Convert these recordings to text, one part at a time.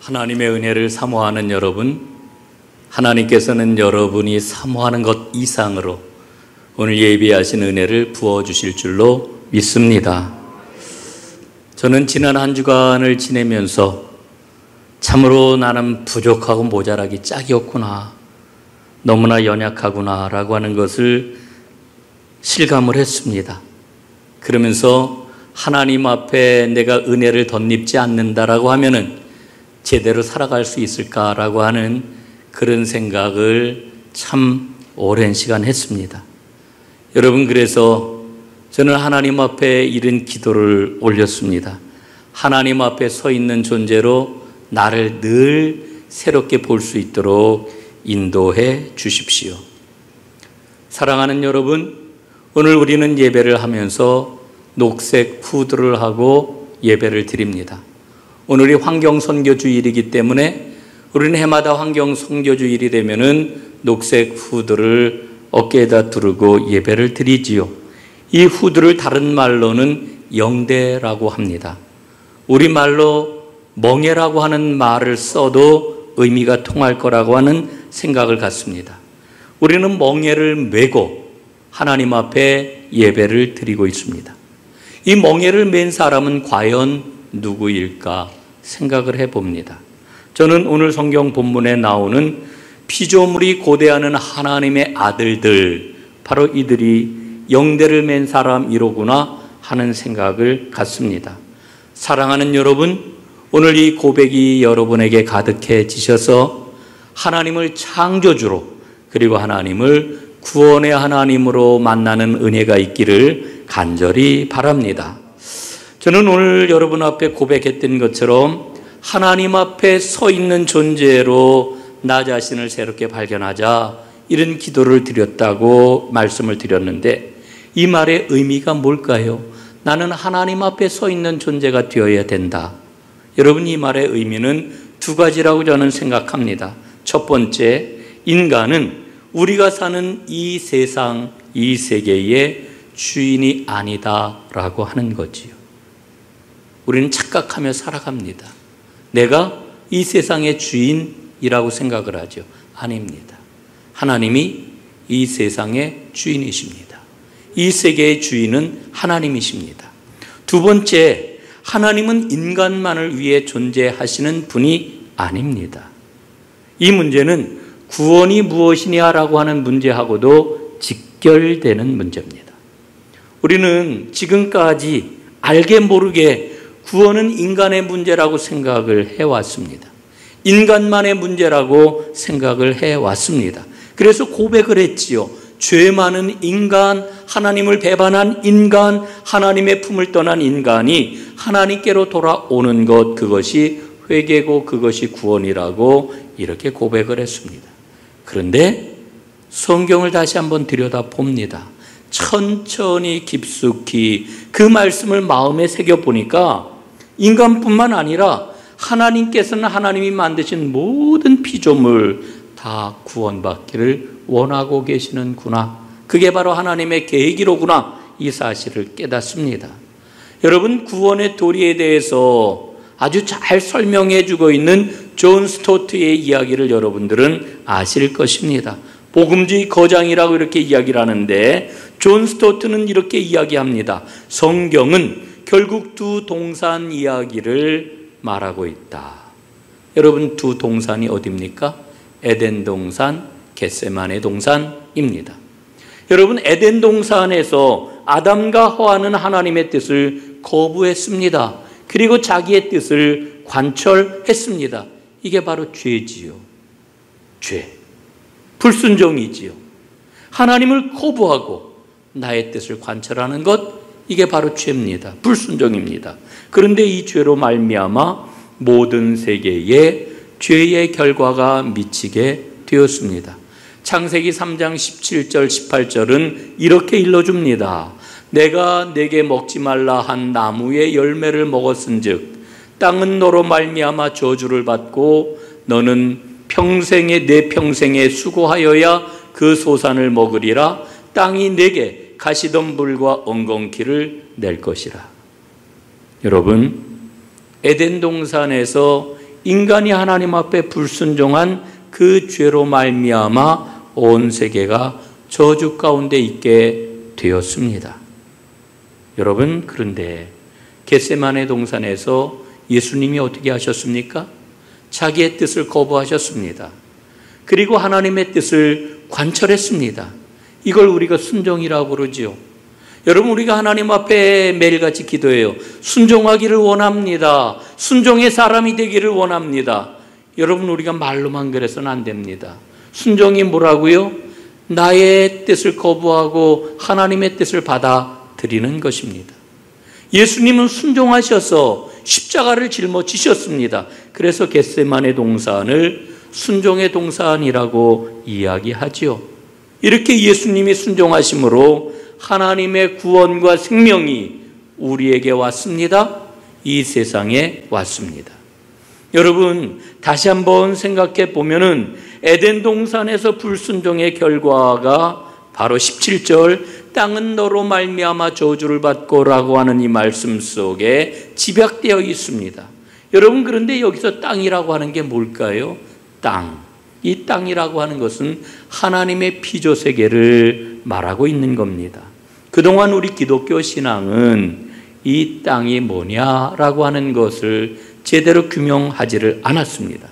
하나님의 은혜를 사모하는 여러분, 하나님께서는 여러분이 사모하는 것 이상으로 오늘 예비하신 은혜를 부어주실 줄로 믿습니다. 저는 지난 한 주간을 지내면서 참으로 나는 부족하고 모자라기 짝이 없구나, 너무나 연약하구나 라고 하는 것을 실감을 했습니다. 그러면서 하나님 앞에 내가 은혜를 덧입지 않는다라고 하면은 제대로 살아갈 수 있을까라고 하는 그런 생각을 참 오랜 시간 했습니다. 여러분, 그래서 저는 하나님 앞에 이런 기도를 올렸습니다. 하나님 앞에 서 있는 존재로 나를 늘 새롭게 볼 수 있도록 인도해 주십시오. 사랑하는 여러분, 오늘 우리는 예배를 하면서 녹색 후드를 하고 예배를 드립니다. 오늘이 환경선교주일이기 때문에 우리는 해마다 환경선교주일이 되면은 녹색 후드를 어깨에다 두르고 예배를 드리지요. 이 후드를 다른 말로는 영대라고 합니다. 우리말로 멍에라고 하는 말을 써도 의미가 통할 거라고 하는 생각을 갖습니다. 우리는 멍에를 메고 하나님 앞에 예배를 드리고 있습니다. 이 멍에를 맨 사람은 과연 누구일까 생각을 해봅니다. 저는 오늘 성경 본문에 나오는 피조물이 고대하는 하나님의 아들들, 바로 이들이 영대를 맨 사람이로구나 하는 생각을 갖습니다. 사랑하는 여러분, 오늘 이 고백이 여러분에게 가득해지셔서 하나님을 창조주로, 그리고 하나님을 구원의 하나님으로 만나는 은혜가 있기를 간절히 바랍니다. 저는 오늘 여러분 앞에 고백했던 것처럼 하나님 앞에 서 있는 존재로 나 자신을 새롭게 발견하자, 이런 기도를 드렸다고 말씀을 드렸는데, 이 말의 의미가 뭘까요? 나는 하나님 앞에 서 있는 존재가 되어야 된다. 여러분, 이 말의 의미는 두 가지라고 저는 생각합니다. 첫 번째, 인간은 우리가 사는 이 세상, 이 세계의 주인이 아니다라고 하는 거지요. 우리는 착각하며 살아갑니다. 내가 이 세상의 주인이라고 생각을 하죠. 아닙니다. 하나님이 이 세상의 주인이십니다. 이 세계의 주인은 하나님이십니다. 두 번째, 하나님은 인간만을 위해 존재하시는 분이 아닙니다. 이 문제는 구원이 무엇이냐라고 하는 문제하고도 직결되는 문제입니다. 우리는 지금까지 알게 모르게 구원은 인간의 문제라고 생각을 해왔습니다. 인간만의 문제라고 생각을 해왔습니다. 그래서 고백을 했지요. 죄 많은 인간, 하나님을 배반한 인간, 하나님의 품을 떠난 인간이 하나님께로 돌아오는 것, 그것이 회개고 그것이 구원이라고 이렇게 고백을 했습니다. 그런데 성경을 다시 한번 들여다봅니다. 천천히 깊숙이 그 말씀을 마음에 새겨보니까 인간뿐만 아니라 하나님께서는 하나님이 만드신 모든 피조물 다 구원받기를 원하고 계시는구나. 그게 바로 하나님의 계획이로구나. 이 사실을 깨닫습니다. 여러분, 구원의 도리에 대해서 아주 잘 설명해 주고 있는 존 스토트의 이야기를 여러분들은 아실 것입니다. 복음주의 거장이라고 이렇게 이야기를 하는데, 존 스토트는 이렇게 이야기합니다. 성경은 결국 두 동산 이야기를 말하고 있다. 여러분, 두 동산이 어디입니까? 에덴 동산, 겟세마네 동산입니다. 여러분, 에덴 동산에서 아담과 하와는 하나님의 뜻을 거부했습니다. 그리고 자기의 뜻을 관철했습니다. 이게 바로 죄지요. 죄. 불순종이지요. 하나님을 거부하고 나의 뜻을 관철하는 것, 이게 바로 죄입니다. 불순종입니다. 그런데 이 죄로 말미암아 모든 세계에 죄의 결과가 미치게 되었습니다. 창세기 3장 17절 18절은 이렇게 일러줍니다. 내가 내게 먹지 말라 한 나무의 열매를 먹었은즉 땅은 너로 말미암아 저주를 받고 너는 내 평생에 수고하여야 그 소산을 먹으리라. 땅이 내게 가시덤불과 엉겅퀴를 낼 것이라. 여러분, 에덴 동산에서 인간이 하나님 앞에 불순종한 그 죄로 말미암아 온 세계가 저주 가운데 있게 되었습니다. 여러분, 그런데 겟세마네 동산에서 예수님이 어떻게 하셨습니까? 자기의 뜻을 거부하셨습니다. 그리고 하나님의 뜻을 관철했습니다. 이걸 우리가 순종이라고 그러지요. 여러분, 우리가 하나님 앞에 매일같이 기도해요. 순종하기를 원합니다. 순종의 사람이 되기를 원합니다. 여러분, 우리가 말로만 그래서는 안 됩니다. 순종이 뭐라고요? 나의 뜻을 거부하고 하나님의 뜻을 받아들이는 것입니다. 예수님은 순종하셔서 십자가를 짊어지셨습니다. 그래서 겟세마네 동산을 순종의 동산이라고 이야기하지요. 이렇게 예수님이 순종하심으로 하나님의 구원과 생명이 우리에게 왔습니다. 이 세상에 왔습니다. 여러분, 다시 한번 생각해 보면은 에덴 동산에서 불순종의 결과가 바로 17절 땅은 너로 말미암아 저주를 받고라고 하는 이 말씀 속에 집약되어 있습니다. 여러분, 그런데 여기서 땅이라고 하는 게 뭘까요? 땅. 이 땅이라고 하는 것은 하나님의 피조 세계를 말하고 있는 겁니다. 그동안 우리 기독교 신앙은 이 땅이 뭐냐라고 하는 것을 제대로 규명하지를 않았습니다.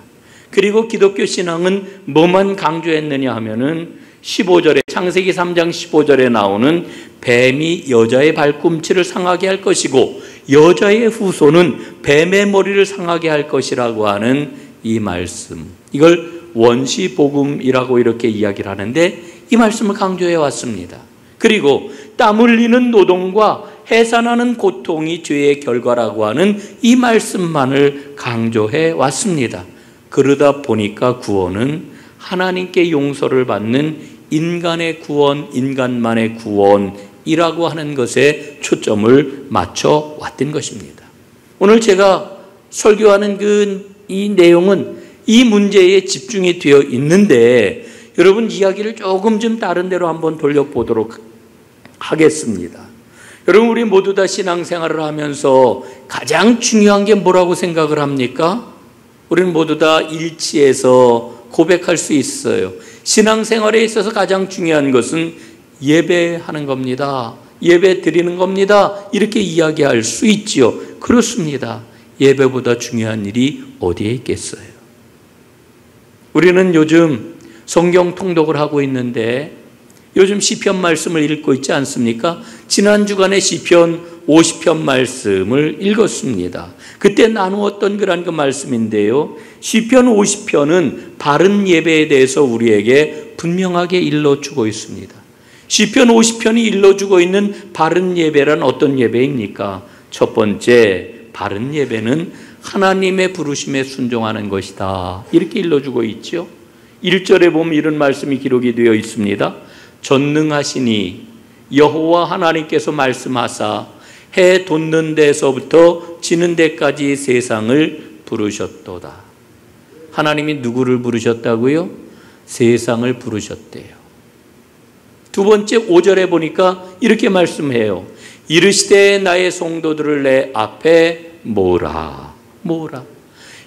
그리고 기독교 신앙은 뭐만 강조했느냐 하면은 15절에 창세기 3장 15절에 나오는 뱀이 여자의 발꿈치를 상하게 할 것이고 여자의 후손은 뱀의 머리를 상하게 할 것이라고 하는 이 말씀, 이걸 원시복음이라고 이렇게 이야기를 하는데 이 말씀을 강조해 왔습니다. 그리고 땀 흘리는 노동과 해산하는 고통이 죄의 결과라고 하는 이 말씀만을 강조해 왔습니다. 그러다 보니까 구원은 하나님께 용서를 받는 인간의 구원, 인간만의 구원이라고 하는 것에 초점을 맞춰 왔던 것입니다. 오늘 제가 설교하는 이 내용은 이 문제에 집중이 되어 있는데 여러분, 이야기를 조금 좀 다른 데로 한번 돌려보도록 하겠습니다. 여러분, 우리 모두 다 신앙생활을 하면서 가장 중요한 게 뭐라고 생각을 합니까? 우리는 모두 다 일치해서 고백할 수 있어요. 신앙생활에 있어서 가장 중요한 것은 예배하는 겁니다. 예배 드리는 겁니다. 이렇게 이야기할 수 있지요. 그렇습니다. 예배보다 중요한 일이 어디에 있겠어요? 우리는 요즘 성경 통독을 하고 있는데 요즘 시편 말씀을 읽고 있지 않습니까? 지난 주간에 시편 50편 말씀을 읽었습니다. 그때 나누었던 그 말씀인데요. 시편 50편은 바른 예배에 대해서 우리에게 분명하게 일러주고 있습니다. 시편 50편이 일러주고 있는 바른 예배란 어떤 예배입니까? 첫 번째, 바른 예배는 하나님의 부르심에 순종하는 것이다. 이렇게 일러주고 있죠. 1절에 보면 이런 말씀이 기록이 되어 있습니다. 전능하시니 여호와 하나님께서 말씀하사 해 돋는 데서부터 지는 데까지 세상을 부르셨도다. 하나님이 누구를 부르셨다고요? 세상을 부르셨대요. 두 번째 5절에 보니까 이렇게 말씀해요. 이르시되 나의 성도들을 내 앞에 모으라.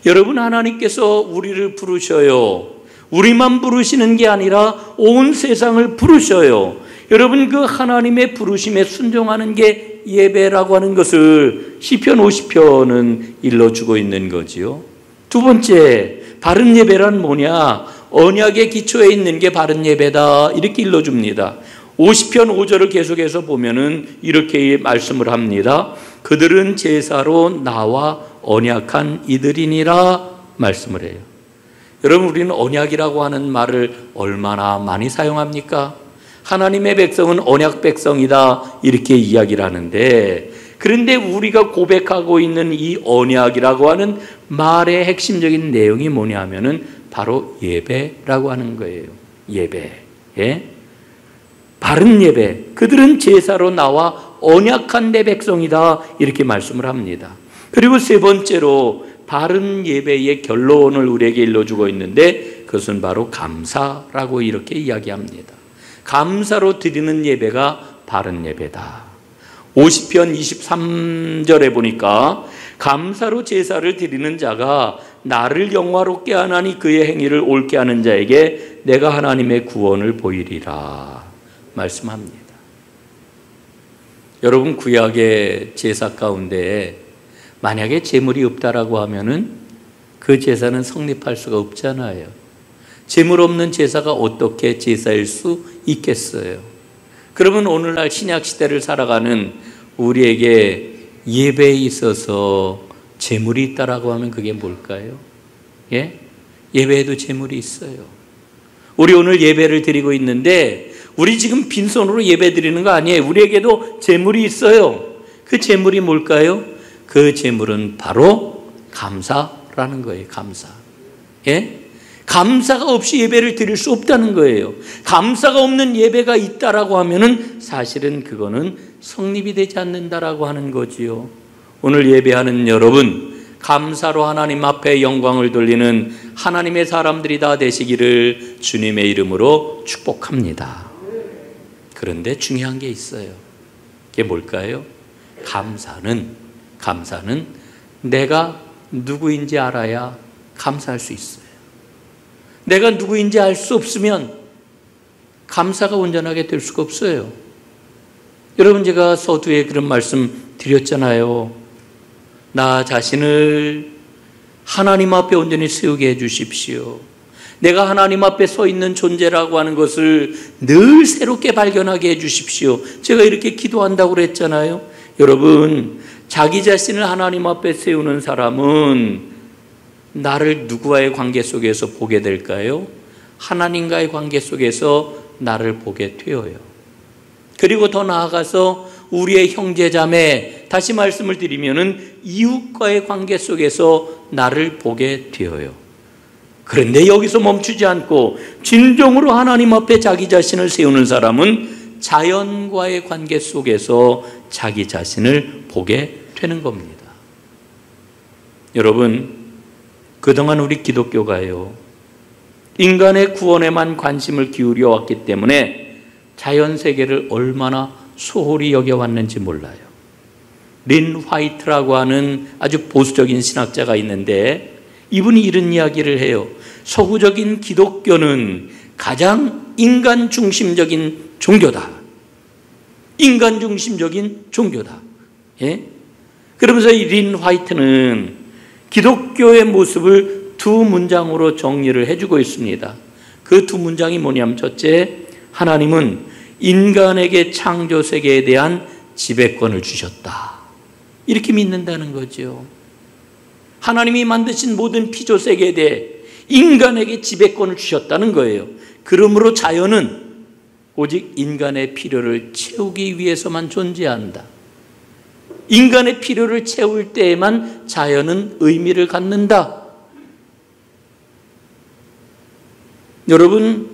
여러분, 하나님께서 우리를 부르셔요. 우리만 부르시는 게 아니라 온 세상을 부르셔요. 여러분, 그 하나님의 부르심에 순종하는 게 예배라고 하는 것을 시편 50편은 일러주고 있는 거지요. 두 번째, 바른 예배란 뭐냐? 언약의 기초에 있는 게 바른 예배다. 이렇게 일러줍니다. 50편 5절을 계속해서 보면은 이렇게 말씀을 합니다. 그들은 제사로 나와 언약한 이들이니라 말씀을 해요. 여러분, 우리는 언약이라고 하는 말을 얼마나 많이 사용합니까? 하나님의 백성은 언약 백성이다 이렇게 이야기를 하는데, 그런데 우리가 고백하고 있는 이 언약이라고 하는 말의 핵심적인 내용이 뭐냐 하면은 바로 예배라고 하는 거예요. 예배. 예? 바른 예배. 그들은 제사로 나와 언약한 내 백성이다 이렇게 말씀을 합니다. 그리고 세 번째로 바른 예배의 결론을 우리에게 일러주고 있는데 그것은 바로 감사라고 이렇게 이야기합니다. 감사로 드리는 예배가 바른 예배다. 50편 23절에 보니까 감사로 제사를 드리는 자가 나를 영화롭게 하나니 그의 행위를 옳게 하는 자에게 내가 하나님의 구원을 보이리라 말씀합니다. 여러분, 구약의 제사 가운데 만약에 제물이 없다라고 하면은 그 제사는 성립할 수가 없잖아요. 제물 없는 제사가 어떻게 제사일 수 있겠어요? 그러면 오늘날 신약 시대를 살아가는 우리에게 예배에 있어서 제물이 있다라고 하면 그게 뭘까요? 예? 예배에도 제물이 있어요. 우리 오늘 예배를 드리고 있는데 우리 지금 빈손으로 예배 드리는 거 아니에요. 우리에게도 제물이 있어요. 그 제물이 뭘까요? 그 제물은 바로 감사라는 거예요. 감사. 예? 감사가 없이 예배를 드릴 수 없다는 거예요. 감사가 없는 예배가 있다라고 하면은 사실은 그거는 성립이 되지 않는다라고 하는 거지요. 오늘 예배하는 여러분, 감사로 하나님 앞에 영광을 돌리는 하나님의 사람들이 다 되시기를 주님의 이름으로 축복합니다. 그런데 중요한 게 있어요. 그게 뭘까요? 감사는 내가 누구인지 알아야 감사할 수 있어요. 내가 누구인지 알 수 없으면 감사가 온전하게 될 수가 없어요. 여러분, 제가 서두에 그런 말씀 드렸잖아요. 나 자신을 하나님 앞에 온전히 세우게 해 주십시오. 내가 하나님 앞에 서 있는 존재라고 하는 것을 늘 새롭게 발견하게 해 주십시오. 제가 이렇게 기도한다고 그랬잖아요. 여러분, 자기 자신을 하나님 앞에 세우는 사람은 나를 누구와의 관계 속에서 보게 될까요? 하나님과의 관계 속에서 나를 보게 되어요. 그리고 더 나아가서 우리의 형제자매, 다시 말씀을 드리면은 이웃과의 관계 속에서 나를 보게 되어요. 그런데 여기서 멈추지 않고 진정으로 하나님 앞에 자기 자신을 세우는 사람은 자연과의 관계 속에서 자기 자신을 보게 되는 겁니다. 여러분, 그동안 우리 기독교가요, 인간의 구원에만 관심을 기울여 왔기 때문에 자연세계를 얼마나 소홀히 여겨왔는지 몰라요. 린 화이트라고 하는 아주 보수적인 신학자가 있는데 이분이 이런 이야기를 해요. 서구적인 기독교는 가장 인간 중심적인 종교다. 인간 중심적인 종교다. 예? 그러면서 이 린 화이트는 기독교의 모습을 두 문장으로 정리를 해주고 있습니다. 그 두 문장이 뭐냐면, 첫째, 하나님은 인간에게 창조 세계에 대한 지배권을 주셨다. 이렇게 믿는다는 거죠. 하나님이 만드신 모든 피조 세계에 대해 인간에게 지배권을 주셨다는 거예요. 그러므로 자연은 오직 인간의 필요를 채우기 위해서만 존재한다. 인간의 필요를 채울 때에만 자연은 의미를 갖는다. 여러분,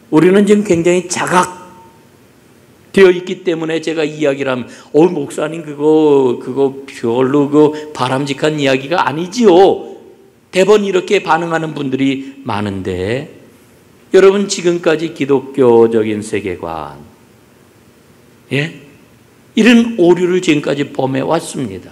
우리는 지금 굉장히 자각되어 있기 때문에 제가 이야기를 하면 목사님 그거 별로 바람직한 이야기가 아니지요. 대번 이렇게 반응하는 분들이 많은데, 여러분, 지금까지 기독교적인 세계관, 예? 이런 오류를 지금까지 범해 왔습니다.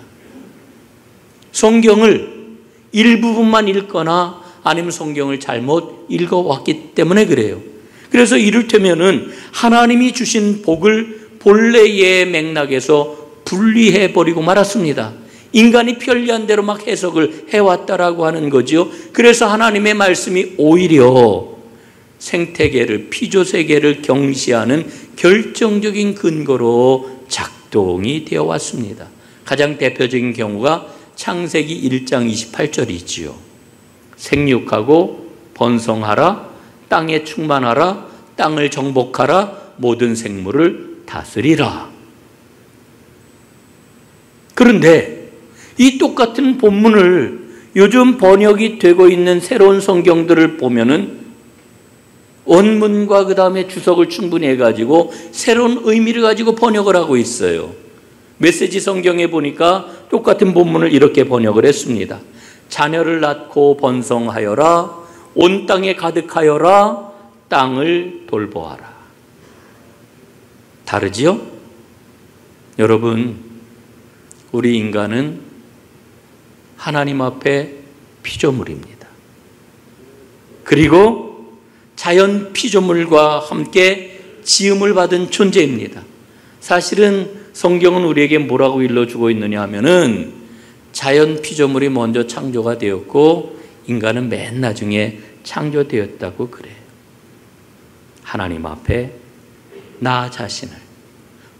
성경을 일부분만 읽거나 아니면 성경을 잘못 읽어왔기 때문에 그래요. 그래서 이를테면은 하나님이 주신 복을 본래의 맥락에서 분리해버리고 말았습니다. 인간이 편리한 대로 막 해석을 해왔다라고 하는 거죠. 그래서 하나님의 말씀이 오히려 생태계를, 피조세계를 경시하는 결정적인 근거로 작동이 되어 왔습니다. 가장 대표적인 경우가 창세기 1장 28절이지요. 생육하고 번성하라, 땅에 충만하라, 땅을 정복하라, 모든 생물을 다스리라. 그런데 이 똑같은 본문을 요즘 번역이 되고 있는 새로운 성경들을 보면은 원문과 그 다음에 주석을 충분히 해가지고 새로운 의미를 가지고 번역을 하고 있어요. 메시지 성경에 보니까 똑같은 본문을 이렇게 번역을 했습니다. 자녀를 낳고 번성하여라, 온 땅에 가득하여라, 땅을 돌보아라. 다르지요? 여러분, 우리 인간은 하나님 앞에 피조물입니다. 그리고 자연 피조물과 함께 지음을 받은 존재입니다. 사실은 성경은 우리에게 뭐라고 일러주고 있느냐 하면은 자연 피조물이 먼저 창조가 되었고 인간은 맨 나중에 창조되었다고 그래요. 하나님 앞에 나 자신을,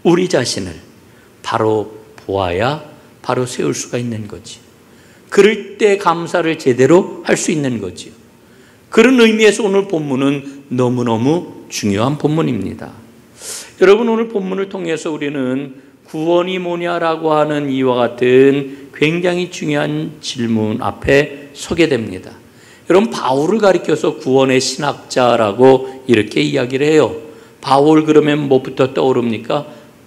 우리 자신을 바로 보아야 바로 세울 수가 있는 거지. 그럴 때 감사를 제대로 할 수 있는 거지요. 그런 의미에서 오늘 본문은 너무너무 중요한 본문입니다. 여러분, 오늘 본문을 통해서 우리는 구원이 뭐냐라고 하는 이와 같은 굉장히 중요한 질문 앞에 서게 됩니다. 여러분, 바울을 가리켜서 구원의 신학자라고 이렇게 이야기를 해요. 바울 그러면 뭐부터 떠오릅니까?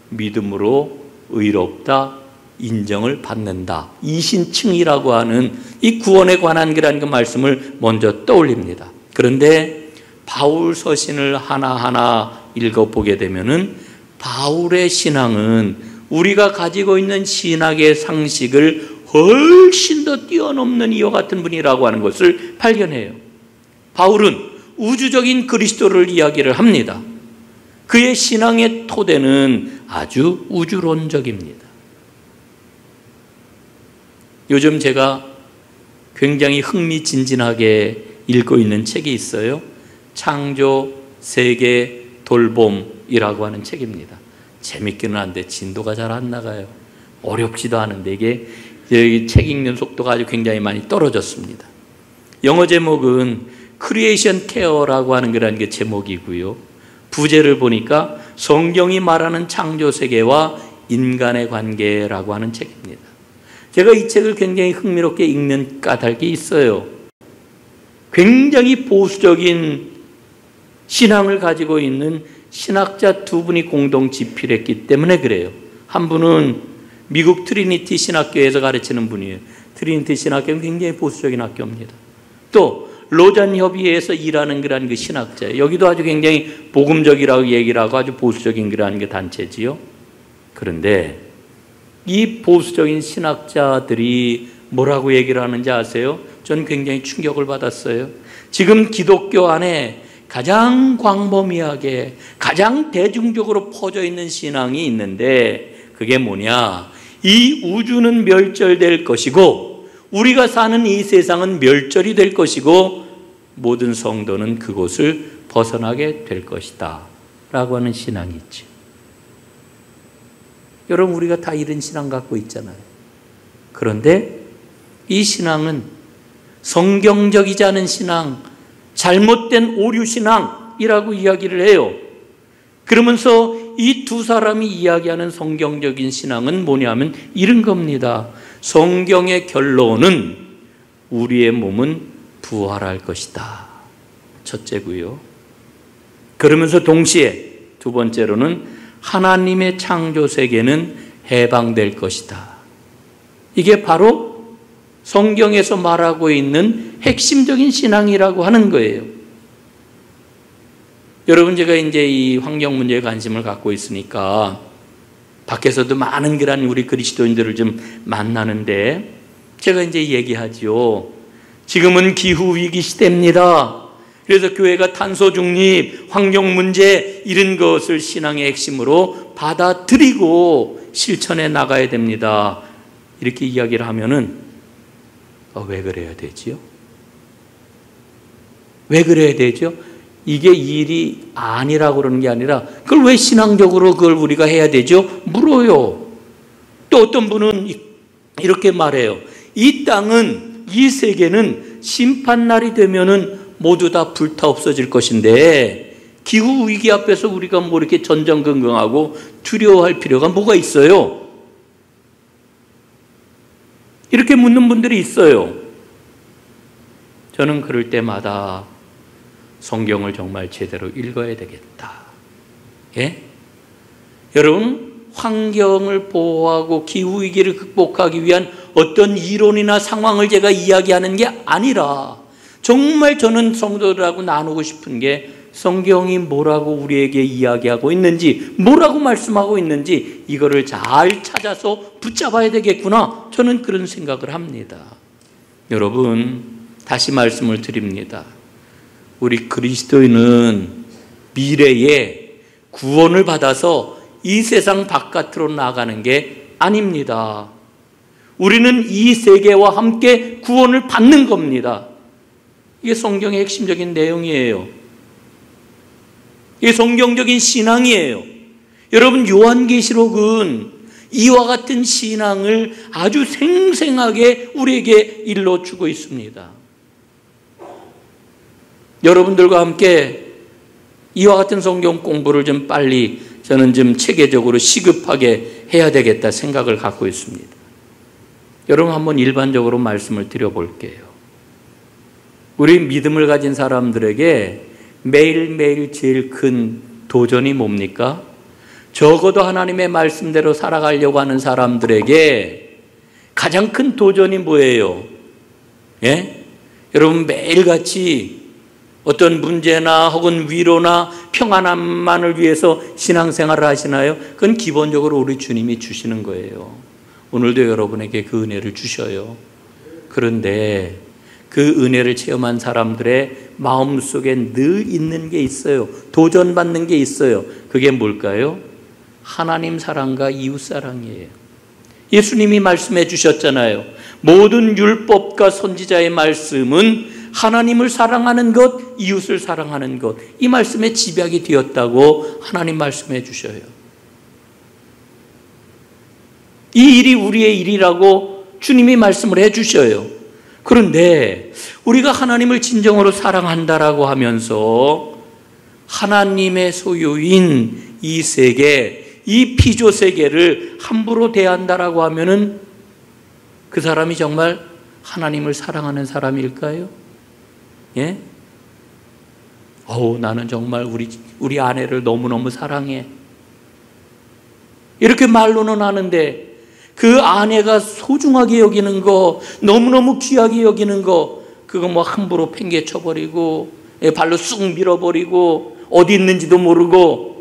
믿음으로 의롭다, 인정을 받는다. 이신칭이라고 하는 이 구원에 관한 그 말씀을 먼저 떠올립니다. 그런데 바울 서신을 하나하나 읽어보게 되면은 바울의 신앙은 우리가 가지고 있는 신학의 상식을 훨씬 더 뛰어넘는 이와 같은 분이라고 하는 것을 발견해요. 바울은 우주적인 그리스도를 이야기를 합니다. 그의 신앙의 토대는 아주 우주론적입니다. 요즘 제가 굉장히 흥미진진하게 읽고 있는 책이 있어요. 창조 세계 돌봄이라고 하는 책입니다. 재밌기는 한데 진도가 잘 안 나가요. 어렵지도 않은데 이게 책 읽는 속도가 아주 굉장히 많이 떨어졌습니다. 영어 제목은 크리에이션 케어라고 하는 그런 게 제목이고요. 부제를 보니까 성경이 말하는 창조 세계와 인간의 관계라고 하는 책입니다. 제가 이 책을 굉장히 흥미롭게 읽는 까닭이 있어요. 굉장히 보수적인 신앙을 가지고 있는 신학자 두 분이 공동 집필했기 때문에 그래요. 한 분은 미국 트리니티 신학교에서 가르치는 분이에요. 트리니티 신학교는 굉장히 보수적인 학교입니다. 또 로잔 협의회에서 일하는 그런 그 신학자예요. 여기도 아주 굉장히 복음적이라고 얘기를 하고 아주 보수적인 그런 그 단체지요. 그런데 이 보수적인 신학자들이 뭐라고 얘기를 하는지 아세요? 저는 굉장히 충격을 받았어요. 지금 기독교 안에 가장 광범위하게 가장 대중적으로 퍼져 있는 신앙이 있는데 그게 뭐냐? 이 우주는 멸절될 것이고 우리가 사는 이 세상은 멸절이 될 것이고 모든 성도는 그곳을 벗어나게 될 것이다 라고 하는 신앙이 있죠. 여러분, 우리가 다 이런 신앙 갖고 있잖아요. 그런데 이 신앙은 성경적이지 않은 신앙, 잘못된 오류신앙이라고 이야기를 해요. 그러면서 이 두 사람이 이야기하는 성경적인 신앙은 뭐냐면 이런 겁니다. 성경의 결론은 우리의 몸은 부활할 것이다. 첫째고요. 그러면서 동시에 두 번째로는 하나님의 창조 세계는 해방될 것이다. 이게 바로 성경에서 말하고 있는 핵심적인 신앙이라고 하는 거예요. 여러분, 제가 이제 이 환경 문제에 관심을 갖고 있으니까 밖에서도 많은 그런 우리 그리스도인들을 좀 만나는데 제가 이제 얘기하지요. 지금은 기후 위기 시대입니다. 그래서 교회가 탄소 중립, 환경 문제 이런 것을 신앙의 핵심으로 받아들이고 실천해 나가야 됩니다. 이렇게 이야기를 하면은 왜 그래야 되지요? 왜 그래야 되죠? 이게 일이 아니라고 그러는 게 아니라 그걸 왜 신앙적으로 그걸 우리가 해야 되죠? 물어요. 또 어떤 분은 이렇게 말해요. 이 땅은, 이 세계는 심판날이 되면은 모두 다 불타 없어질 것인데 기후 위기 앞에서 우리가 뭐 이렇게 전전긍긍하고 두려워할 필요가 뭐가 있어요? 이렇게 묻는 분들이 있어요. 저는 그럴 때마다 성경을 정말 제대로 읽어야 되겠다. 예? 여러분, 환경을 보호하고 기후 위기를 극복하기 위한 어떤 이론이나 상황을 제가 이야기하는 게 아니라 정말 저는 성도들하고 나누고 싶은 게 성경이 뭐라고 우리에게 이야기하고 있는지, 뭐라고 말씀하고 있는지 이거를 잘 찾아서 붙잡아야 되겠구나. 저는 그런 생각을 합니다. 여러분, 다시 말씀을 드립니다. 우리 그리스도인은 미래에 구원을 받아서 이 세상 바깥으로 나가는 게 아닙니다. 우리는 이 세계와 함께 구원을 받는 겁니다. 이게 성경의 핵심적인 내용이에요. 이게 성경적인 신앙이에요. 여러분, 요한계시록은 이와 같은 신앙을 아주 생생하게 우리에게 일러주고 있습니다. 여러분들과 함께 이와 같은 성경 공부를 좀 빨리 저는 좀 체계적으로 시급하게 해야 되겠다 생각을 갖고 있습니다. 여러분, 한번 일반적으로 말씀을 드려볼게요. 우리 믿음을 가진 사람들에게 매일매일 제일 큰 도전이 뭡니까? 적어도 하나님의 말씀대로 살아가려고 하는 사람들에게 가장 큰 도전이 뭐예요? 예? 여러분, 매일같이 어떤 문제나 혹은 위로나 평안함만을 위해서 신앙생활을 하시나요? 그건 기본적으로 우리 주님이 주시는 거예요. 오늘도 여러분에게 그 은혜를 주셔요. 그런데 그 은혜를 체험한 사람들의 마음속에 늘 있는 게 있어요. 도전받는 게 있어요. 그게 뭘까요? 하나님 사랑과 이웃 사랑이에요. 예수님이 말씀해 주셨잖아요. 모든 율법과 선지자의 말씀은 하나님을 사랑하는 것, 이웃을 사랑하는 것, 이 말씀에 집약이 되었다고 하나님 말씀해 주셔요. 이 일이 우리의 일이라고 주님이 말씀을 해 주셔요. 그런데 우리가 하나님을 진정으로 사랑한다라고 하면서 하나님의 소유인 이 세계, 이 피조 세계를 함부로 대한다라고 하면은 그 사람이 정말 하나님을 사랑하는 사람일까요? 예? 나는 정말 우리 아내를 너무너무 사랑해. 이렇게 말로는 하는데 그 아내가 소중하게 여기는 거, 너무너무 귀하게 여기는 거, 그거 뭐 함부로 팽개쳐버리고 발로 쑥 밀어버리고 어디 있는지도 모르고.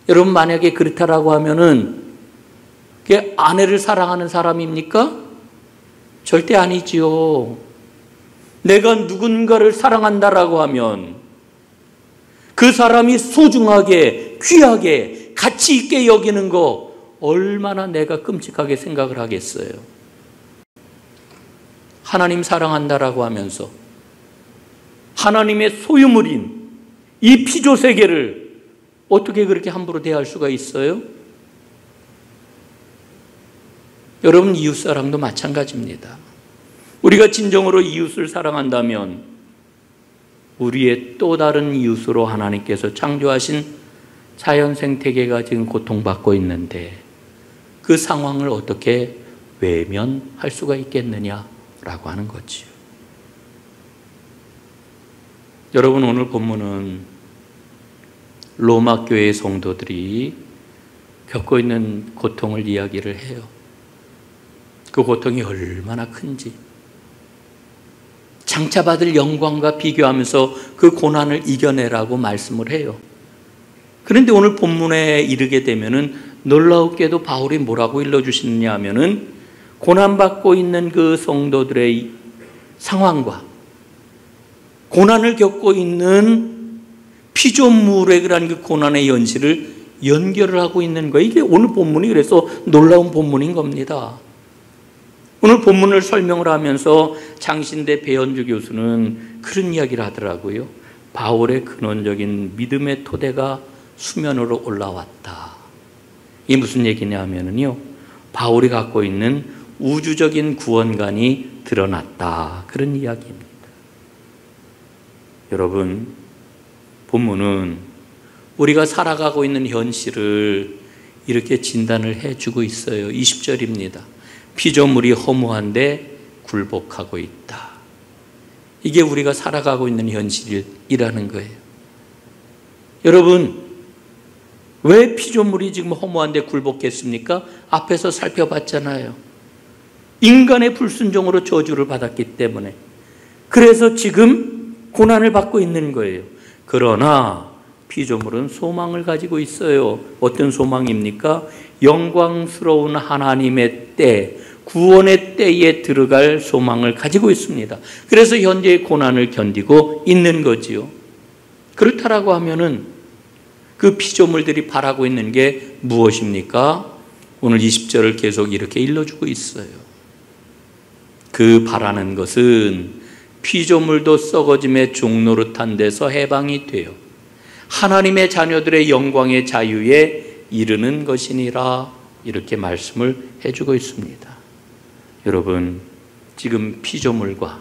여러분, 만약에 그렇다라고 하면은 그게 아내를 사랑하는 사람입니까? 절대 아니지요. 내가 누군가를 사랑한다라고 하면 그 사람이 소중하게, 귀하게, 가치 있게 여기는 거 얼마나 내가 끔찍하게 생각을 하겠어요. 하나님 사랑한다라고 하면서 하나님의 소유물인 이 피조 세계를 어떻게 그렇게 함부로 대할 수가 있어요? 여러분, 이웃사랑도 마찬가지입니다. 우리가 진정으로 이웃을 사랑한다면 우리의 또 다른 이웃으로 하나님께서 창조하신 자연 생태계가 지금 고통받고 있는데 그 상황을 어떻게 외면할 수가 있겠느냐라고 하는 거지요. 여러분, 오늘 본문은 로마 교회의 성도들이 겪고 있는 고통을 이야기를 해요. 그 고통이 얼마나 큰지, 장차 받을 영광과 비교하면서 그 고난을 이겨내라고 말씀을 해요. 그런데 오늘 본문에 이르게 되면은 놀라웠게도 바울이 뭐라고 일러주시느냐 하면은 고난받고 있는 그 성도들의 상황과 고난을 겪고 있는 피조물에 그런 그 고난의 현실을 연결을 하고 있는 거예요. 이게 오늘 본문이 그래서 놀라운 본문인 겁니다. 오늘 본문을 설명을 하면서 장신대 배현주 교수는 그런 이야기를 하더라고요. 바울의 근원적인 믿음의 토대가 수면으로 올라왔다. 이게 무슨 얘기냐 하면은요, 바울이 갖고 있는 우주적인 구원관이 드러났다. 그런 이야기입니다. 여러분, 본문은 우리가 살아가고 있는 현실을 이렇게 진단을 해주고 있어요. 20절입니다. 피조물이 허무한데 굴복하고 있다. 이게 우리가 살아가고 있는 현실이라는 거예요. 여러분, 왜 피조물이 지금 허무한데 굴복했습니까? 앞에서 살펴봤잖아요. 인간의 불순종으로 저주를 받았기 때문에. 그래서 지금 고난을 받고 있는 거예요. 그러나 피조물은 소망을 가지고 있어요. 어떤 소망입니까? 영광스러운 하나님의 때, 구원의 때에 들어갈 소망을 가지고 있습니다. 그래서 현재의 고난을 견디고 있는 거지요. 그렇다라고 하면은 그 피조물들이 바라고 있는 게 무엇입니까? 오늘 20절을 계속 이렇게 일러주고 있어요. 그 바라는 것은 피조물도 썩어짐의 종노릇한 데서 해방이 되어 하나님의 자녀들의 영광의 자유에 이르는 것이니라, 이렇게 말씀을 해주고 있습니다. 여러분, 지금 피조물과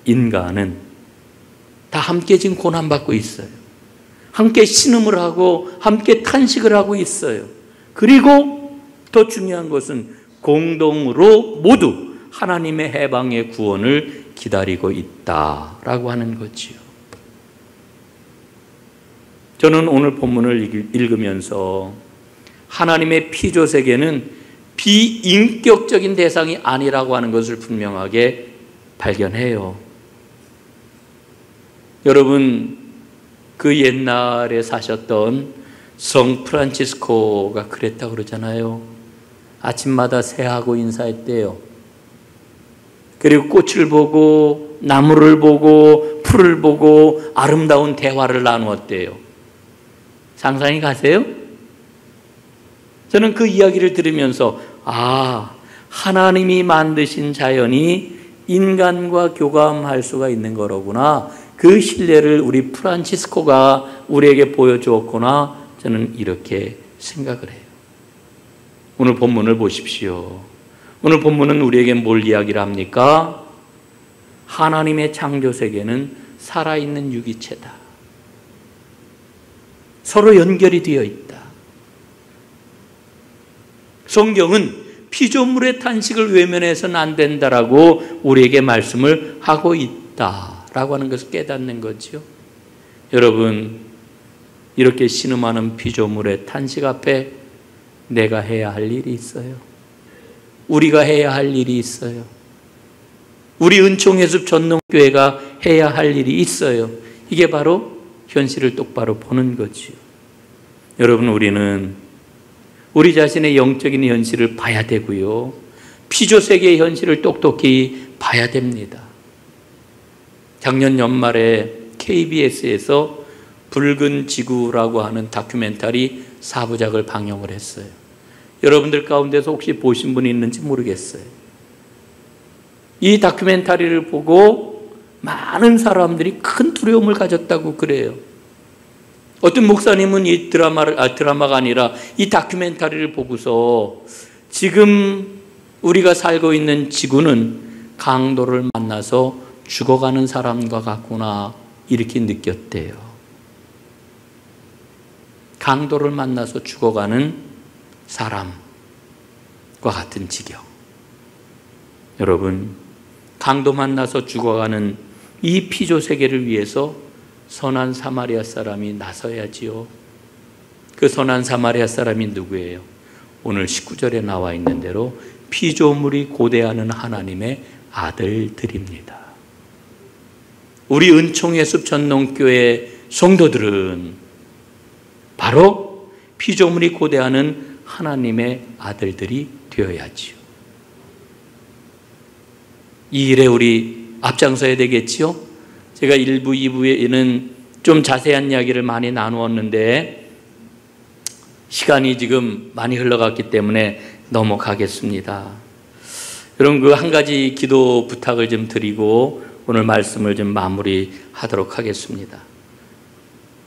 인간은 다 함께 지금 고난받고 있어요. 함께 신음을 하고 함께 탄식을 하고 있어요. 그리고 더 중요한 것은 공동으로 모두 하나님의 해방의 구원을 기다리고 있다라고 하는 거지요. 저는 오늘 본문을 읽으면서 하나님의 피조 세계는 비인격적인 대상이 아니라고 하는 것을 분명하게 발견해요. 여러분, 그 옛날에 사셨던 성 프란치스코가 그랬다고 그러잖아요. 아침마다 새하고 인사했대요. 그리고 꽃을 보고 나무를 보고 풀을 보고 아름다운 대화를 나누었대요. 상상이 가세요? 저는 그 이야기를 들으면서 하나님이 만드신 자연이 인간과 교감할 수가 있는 거로구나. 그 신뢰를 우리 프란치스코가 우리에게 보여주었구나. 저는 이렇게 생각을 해요. 오늘 본문을 보십시오. 오늘 본문은 우리에게 뭘 이야기를 합니까? 하나님의 창조 세계는 살아있는 유기체다. 서로 연결이 되어 있다. 성경은 피조물의 탄식을 외면해서는 안 된다라고 우리에게 말씀을 하고 있다라고 하는 것을 깨닫는 거죠. 여러분, 이렇게 신음하는 피조물의 탄식 앞에 내가 해야 할 일이 있어요. 우리가 해야 할 일이 있어요. 우리 은총예습 전농교회가 해야 할 일이 있어요. 이게 바로 현실을 똑바로 보는 거지요. 여러분, 우리는 우리 자신의 영적인 현실을 봐야 되고요. 피조세계의 현실을 똑똑히 봐야 됩니다. 작년 연말에 KBS에서 붉은 지구라고 하는 다큐멘터리 4부작을 방영을 했어요. 여러분들 가운데서 혹시 보신 분이 있는지 모르겠어요. 이 다큐멘터리를 보고 많은 사람들이 큰 두려움을 가졌다고 그래요. 어떤 목사님은 이 드라마가 아니라 이 다큐멘터리를 보고서 지금 우리가 살고 있는 지구는 강도를 만나서 죽어가는 사람과 같구나, 이렇게 느꼈대요. 강도를 만나서 죽어가는 사람과 같은 지경. 여러분, 강도 만나서 죽어가는 이 피조 세계를 위해서 선한 사마리아 사람이 나서야지요. 그 선한 사마리아 사람이 누구예요? 오늘 19절에 나와 있는 대로 피조물이 고대하는 하나님의 아들들입니다. 우리 은총예습 전농교회 성도들은 바로 피조물이 고대하는 하나님의 아들들이 되어야지요. 이 일에 우리 앞장서야 되겠지요? 제가 1부, 2부에는 좀 자세한 이야기를 많이 나누었는데 시간이 지금 많이 흘러갔기 때문에 넘어가겠습니다. 여러분, 그 한 가지 기도 부탁을 좀 드리고 오늘 말씀을 좀 마무리하도록 하겠습니다.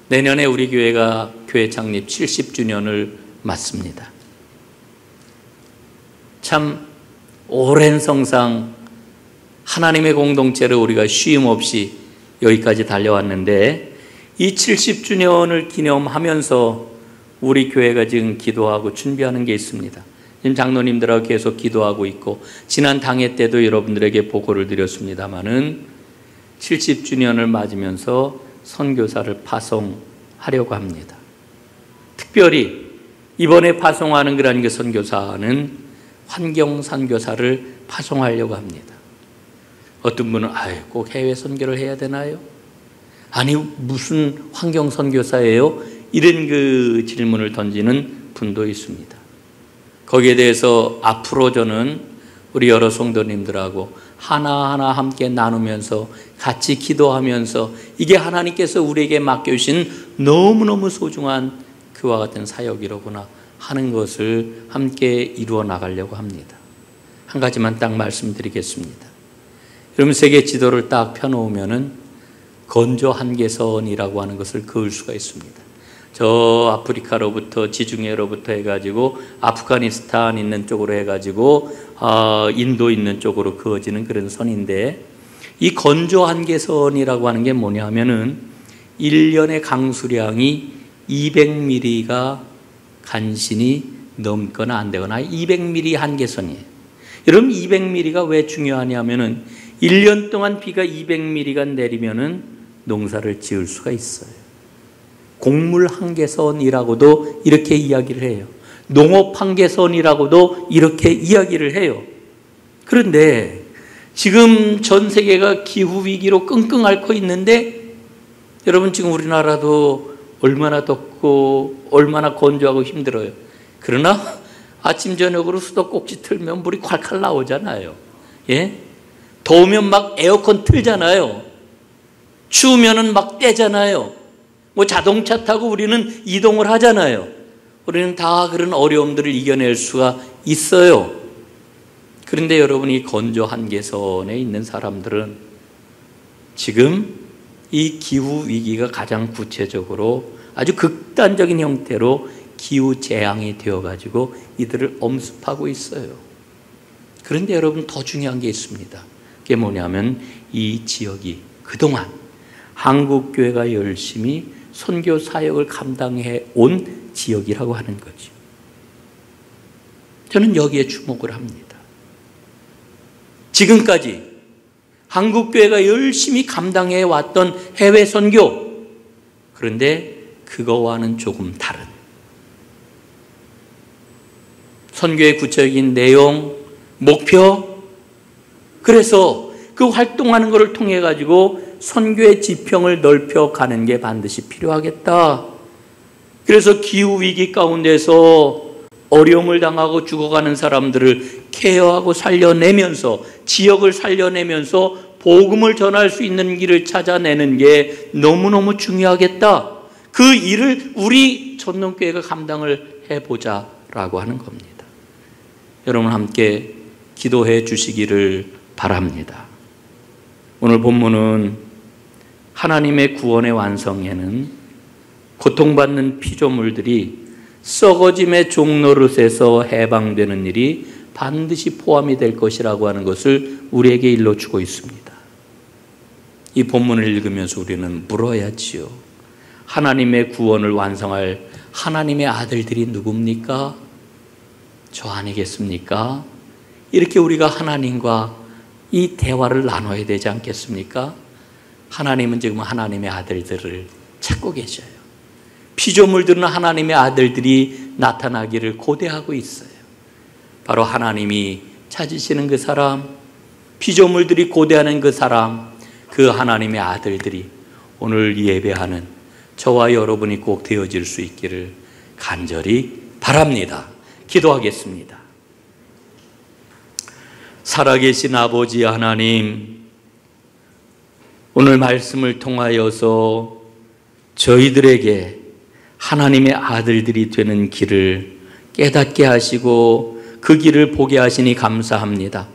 내년에 우리 교회가 교회 창립 70주년을 맞습니다. 참 오랜 성상, 하나님의 공동체를 우리가 쉼 없이 여기까지 달려왔는데 이 70주년을 기념하면서 우리 교회가 지금 기도하고 준비하는 게 있습니다. 지금 장로님들하고 계속 기도하고 있고 지난 당회 때도 여러분들에게 보고를 드렸습니다마는 70주년을 맞으면서 선교사를 파송하려고 합니다. 특별히 이번에 파송하는 그런 그 선교사는 환경 선교사를 파송하려고 합니다. 어떤 분은 꼭 해외 선교를 해야 되나요? 아니, 무슨 환경 선교사예요? 이런 그 질문을 던지는 분도 있습니다. 거기에 대해서 앞으로 저는 우리 여러 성도님들하고 하나하나 함께 나누면서 같이 기도하면서 이게 하나님께서 우리에게 맡겨주신 너무너무 소중한 그와 같은 사역이로구나 하는 것을 함께 이루어 나가려고 합니다. 한 가지만 딱 말씀드리겠습니다. 여러분 세계 지도를 딱 펴놓으면은 건조 한계선이라고 하는 것을 그을 수가 있습니다. 저 아프리카로부터 지중해로부터 해가지고 아프가니스탄 있는 쪽으로 해가지고 인도 있는 쪽으로 그어지는 그런 선인데, 이 건조 한계선이라고 하는 게 뭐냐 하면은 1년의 강수량이 200mm가 간신히 넘거나 안 되거나 200mm 한계선이에요. 여러분 200mm가 왜 중요하냐면은 1년 동안 비가 200mm가 내리면은 농사를 지을 수가 있어요. 곡물 한계선이라고도 이렇게 이야기를 해요. 농업 한계선이라고도 이렇게 이야기를 해요. 그런데 지금 전 세계가 기후위기로 끙끙 앓고 있는데, 여러분 지금 우리나라도 얼마나 덥고 얼마나 건조하고 힘들어요. 그러나 아침 저녁으로 수도꼭지 틀면 물이 콸콸 나오잖아요. 예? 더우면 막 에어컨 틀잖아요. 추우면은 막 떼잖아요. 뭐 자동차 타고 우리는 이동을 하잖아요. 우리는 다 그런 어려움들을 이겨낼 수가 있어요. 그런데 여러분 이 건조 한계선에 있는 사람들은 지금 이 기후 위기가 가장 구체적으로 아주 극단적인 형태로 기후 재앙이 되어가지고 이들을 엄습하고 있어요. 그런데 여러분 더 중요한 게 있습니다. 그게 뭐냐면 이 지역이 그동안 한국교회가 열심히 선교 사역을 감당해 온 지역이라고 하는 거죠. 저는 여기에 주목을 합니다. 지금까지 한국교회가 열심히 감당해 왔던 해외 선교, 그런데 그거와는 조금 다른 선교의 구체적인 내용, 목표, 그래서 그 활동하는 것을 통해 가지고 선교의 지평을 넓혀가는 게 반드시 필요하겠다. 그래서 기후위기 가운데서 어려움을 당하고 죽어가는 사람들을 케어하고 살려내면서, 지역을 살려내면서 복음을 전할 수 있는 길을 찾아내는 게 너무너무 중요하겠다. 그 일을 우리 전동교회가 감당을 해보자라고 하는 겁니다. 여러분 함께 기도해 주시기를 바랍니다. 오늘 본문은 하나님의 구원의 완성에는 고통받는 피조물들이 썩어짐의 종노릇에서 해방되는 일이 반드시 포함이 될 것이라고 하는 것을 우리에게 일러주고 있습니다. 이 본문을 읽으면서 우리는 물어야지요. 하나님의 구원을 완성할 하나님의 아들들이 누굽니까? 저 아니겠습니까? 이렇게 우리가 하나님과 이 대화를 나눠야 되지 않겠습니까? 하나님은 지금 하나님의 아들들을 찾고 계셔요. 피조물들은 하나님의 아들들이 나타나기를 고대하고 있어요. 바로 하나님이 찾으시는 그 사람, 피조물들이 고대하는 그 사람, 그 하나님의 아들들이 오늘 예배하는 저와 여러분이 꼭 되어질 수 있기를 간절히 바랍니다. 기도하겠습니다. 살아계신 아버지 하나님, 오늘 말씀을 통하여서 저희들에게 하나님의 아들들이 되는 길을 깨닫게 하시고 그 길을 보게 하시니 감사합니다.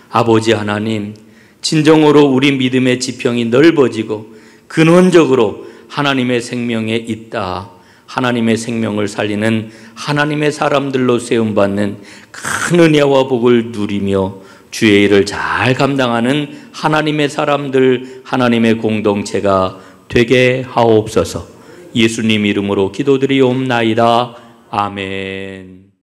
아버지 하나님, 진정으로 우리 믿음의 지평이 넓어지고 근원적으로 하나님의 생명에 있다, 하나님의 생명을 살리는 하나님의 사람들로 세움받는 큰 은혜와 복을 누리며 주의 일을 잘 감당하는 하나님의 사람들, 하나님의 공동체가 되게 하옵소서. 예수님 이름으로 기도드리옵나이다. 아멘.